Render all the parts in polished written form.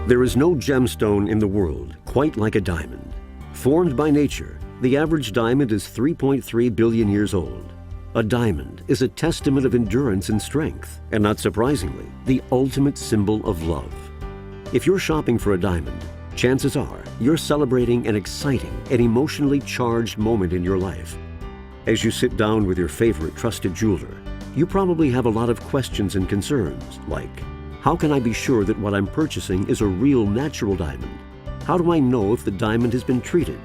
There is no gemstone in the world quite like a diamond. Formed by nature, the average diamond is 3.3 billion years old. A diamond is a testament of endurance and strength, and not surprisingly, the ultimate symbol of love. If you're shopping for a diamond, chances are you're celebrating an exciting and emotionally charged moment in your life. As you sit down with your favorite trusted jeweler, you probably have a lot of questions and concerns, like, how can I be sure that what I'm purchasing is a real natural diamond? How do I know if the diamond has been treated?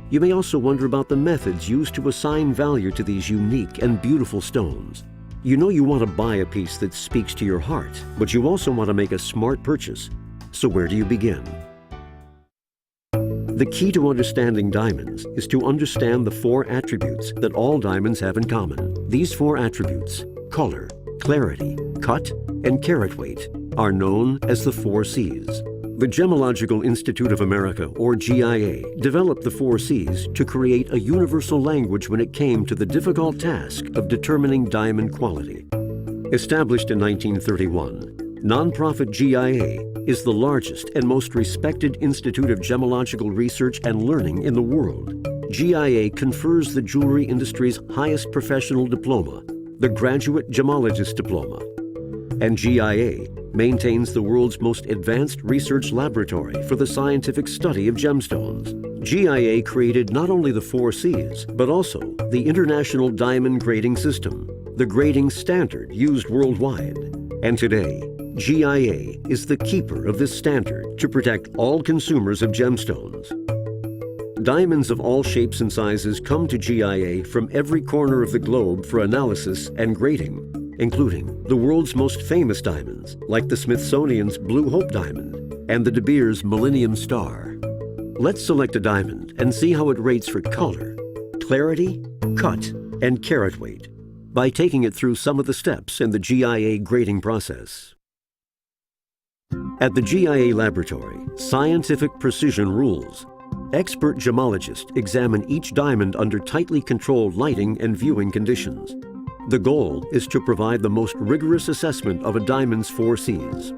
You may also wonder about the methods used to assign value to these unique and beautiful stones. You know you want to buy a piece that speaks to your heart, but you also want to make a smart purchase. So where do you begin? The key to understanding diamonds is to understand the 4 attributes that all diamonds have in common. These 4 attributes, color, clarity, cut, and carat weight, are known as the 4 C's. The Gemological Institute of America, or GIA, developed the 4 C's to create a universal language when it came to the difficult task of determining diamond quality. Established in 1931, nonprofit GIA is the largest and most respected institute of gemological research and learning in the world. GIA confers the jewelry industry's highest professional diploma, the Graduate Gemologist Diploma. And GIA maintains the world's most advanced research laboratory for the scientific study of gemstones. GIA created not only the 4 C's, but also the International Diamond Grading System, the grading standard used worldwide. And today, GIA is the keeper of this standard to protect all consumers of gemstones. Diamonds of all shapes and sizes come to GIA from every corner of the globe for analysis and grading, including the world's most famous diamonds, like the Smithsonian's Blue Hope Diamond and the De Beers Millennium Star. Let's select a diamond and see how it rates for color, clarity, cut, and carat weight by taking it through some of the steps in the GIA grading process. At the GIA laboratory, scientific precision rules. Expert gemologists examine each diamond under tightly controlled lighting and viewing conditions. The goal is to provide the most rigorous assessment of a diamond's 4 C's.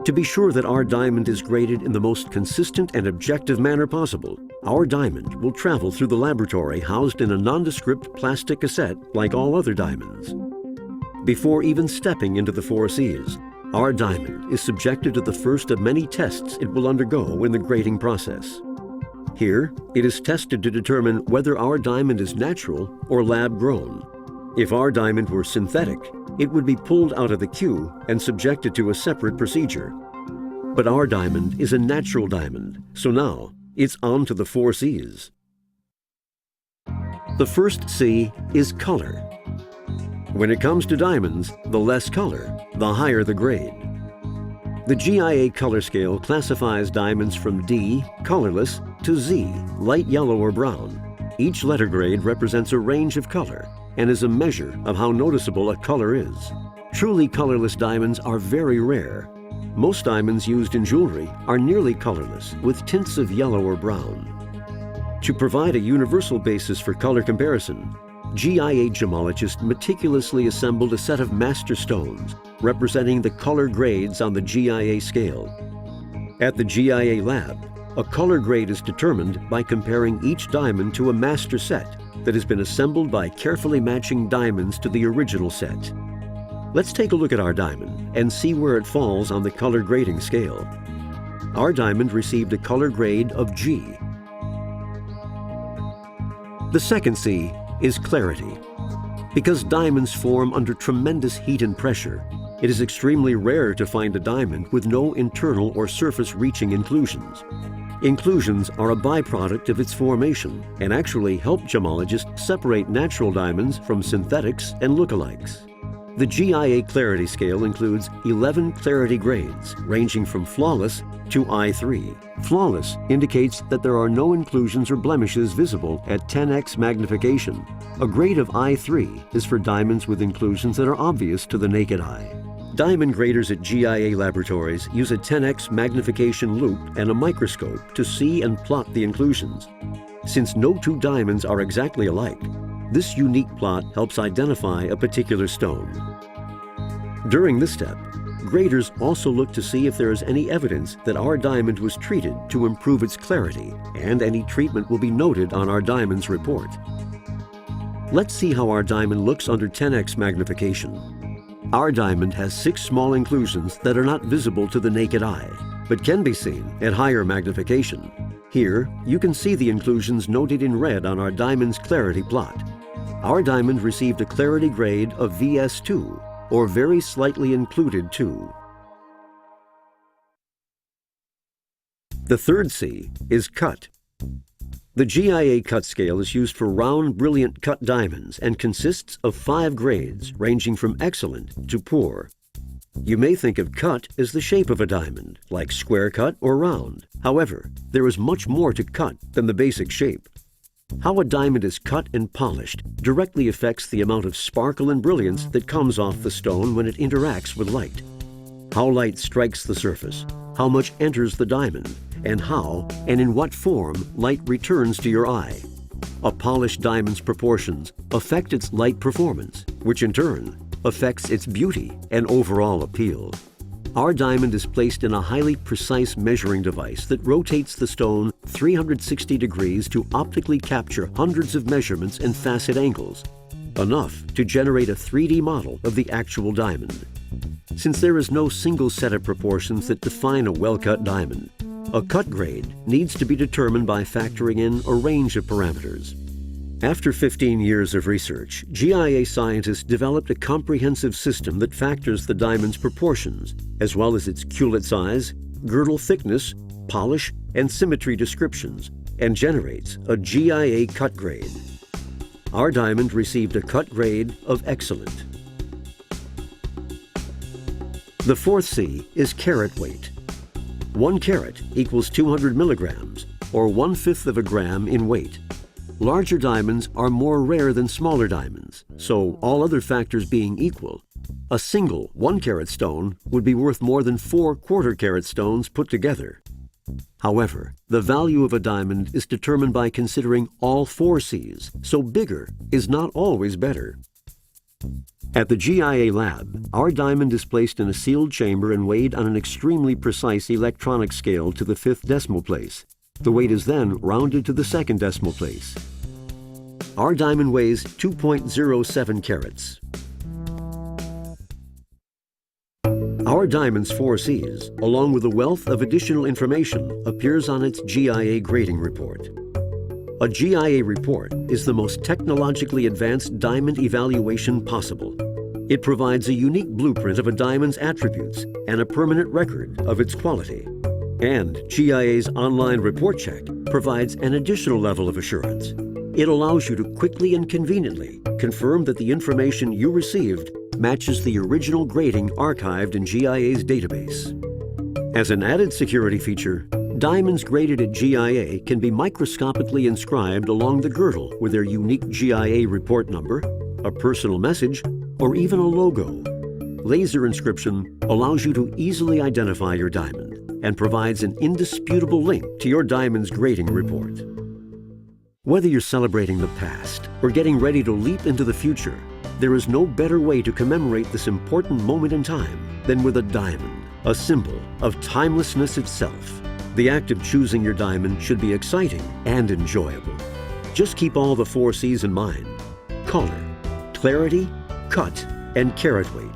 To be sure that our diamond is graded in the most consistent and objective manner possible, our diamond will travel through the laboratory housed in a nondescript plastic cassette like all other diamonds. Before even stepping into the 4 C's, our diamond is subjected to the first of many tests it will undergo in the grading process. Here, it is tested to determine whether our diamond is natural or lab-grown. If our diamond were synthetic, it would be pulled out of the queue and subjected to a separate procedure. But our diamond is a natural diamond, so now it's on to the 4 C's. The first C is color. When it comes to diamonds, the less color, the higher the grade. The GIA color scale classifies diamonds from D, colorless, to Z, light yellow or brown. Each letter grade represents a range of color and is a measure of how noticeable a color is. Truly colorless diamonds are very rare. Most diamonds used in jewelry are nearly colorless, with tints of yellow or brown. To provide a universal basis for color comparison, GIA gemologists meticulously assembled a set of master stones representing the color grades on the GIA scale. At the GIA lab, a color grade is determined by comparing each diamond to a master set that has been assembled by carefully matching diamonds to the original set. Let's take a look at our diamond and see where it falls on the color grading scale. Our diamond received a color grade of G. The second C is clarity. Because diamonds form under tremendous heat and pressure, it is extremely rare to find a diamond with no internal or surface-reaching inclusions. Inclusions are a byproduct of its formation and actually help gemologists separate natural diamonds from synthetics and lookalikes. The GIA clarity scale includes 11 clarity grades, ranging from flawless to I3. Flawless indicates that there are no inclusions or blemishes visible at 10x magnification. A grade of I3 is for diamonds with inclusions that are obvious to the naked eye. Diamond graders at GIA laboratories use a 10x magnification loupe and a microscope to see and plot the inclusions. Since no two diamonds are exactly alike, this unique plot helps identify a particular stone. During this step, Graders also look to see if there is any evidence that our diamond was treated to improve its clarity, and any treatment will be noted on our diamond's report. Let's see how our diamond looks under 10x magnification. Our diamond has 6 small inclusions that are not visible to the naked eye, but can be seen at higher magnification. Here, you can see the inclusions noted in red on our diamond's clarity plot. Our diamond received a clarity grade of VS2, or very slightly included 2. The third C is cut. The GIA cut scale is used for round, brilliant cut diamonds and consists of 5 grades ranging from excellent to poor. You may think of cut as the shape of a diamond, like square cut or round. However, there is much more to cut than the basic shape. How a diamond is cut and polished directly affects the amount of sparkle and brilliance that comes off the stone when it interacts with light. How light strikes the surface, how much enters the diamond, and how and in what form light returns to your eye. A polished diamond's proportions affect its light performance, which in turn affects its beauty and overall appeal. Our diamond is placed in a highly precise measuring device that rotates the stone 360 degrees to optically capture hundreds of measurements and facet angles, enough to generate a 3D model of the actual diamond. Since there is no single set of proportions that define a well-cut diamond, a cut grade needs to be determined by factoring in a range of parameters. After 15 years of research, GIA scientists developed a comprehensive system that factors the diamond's proportions, as well as its culet size, girdle thickness, polish, and symmetry descriptions, and generates a GIA cut grade. Our diamond received a cut grade of excellent. The fourth C is carat weight. 1 carat equals 200 milligrams, or 1/5 of a gram in weight. Larger diamonds are more rare than smaller diamonds, so all other factors being equal, a single 1-carat stone would be worth more than 4 quarter-carat stones put together. However, the value of a diamond is determined by considering all 4 C's, so bigger is not always better. At the GIA lab, our diamond is placed in a sealed chamber and weighed on an extremely precise electronic scale to the 5th decimal place. The weight is then rounded to the 2nd decimal place. Our diamond weighs 2.07 carats. Our diamond's 4 C's, along with a wealth of additional information, appears on its GIA grading report. A GIA report is the most technologically advanced diamond evaluation possible. It provides a unique blueprint of a diamond's attributes and a permanent record of its quality. And GIA's online report check provides an additional level of assurance. It allows you to quickly and conveniently confirm that the information you received matches the original grading archived in GIA's database. As an added security feature, diamonds graded at GIA can be microscopically inscribed along the girdle with their unique GIA report number, a personal message, or even a logo. Laser inscription allows you to easily identify your diamond and provides an indisputable link to your diamond's grading report. Whether you're celebrating the past or getting ready to leap into the future, there is no better way to commemorate this important moment in time than with a diamond, a symbol of timelessness itself. The act of choosing your diamond should be exciting and enjoyable. Just keep all the 4 C's in mind: color, clarity, cut, and carat weight.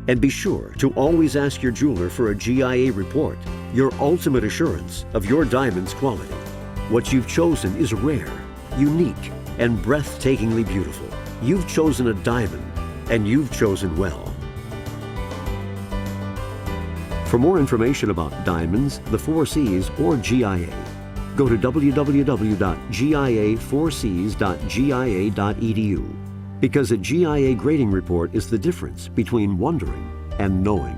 And be sure to always ask your jeweler for a GIA report, your ultimate assurance of your diamond's quality. What you've chosen is rare, unique, and breathtakingly beautiful. You've chosen a diamond, and you've chosen well. For more information about diamonds, the 4 C's, or GIA, go to www.gia4cs.gia.edu, because a GIA grading report is the difference between wondering and knowing.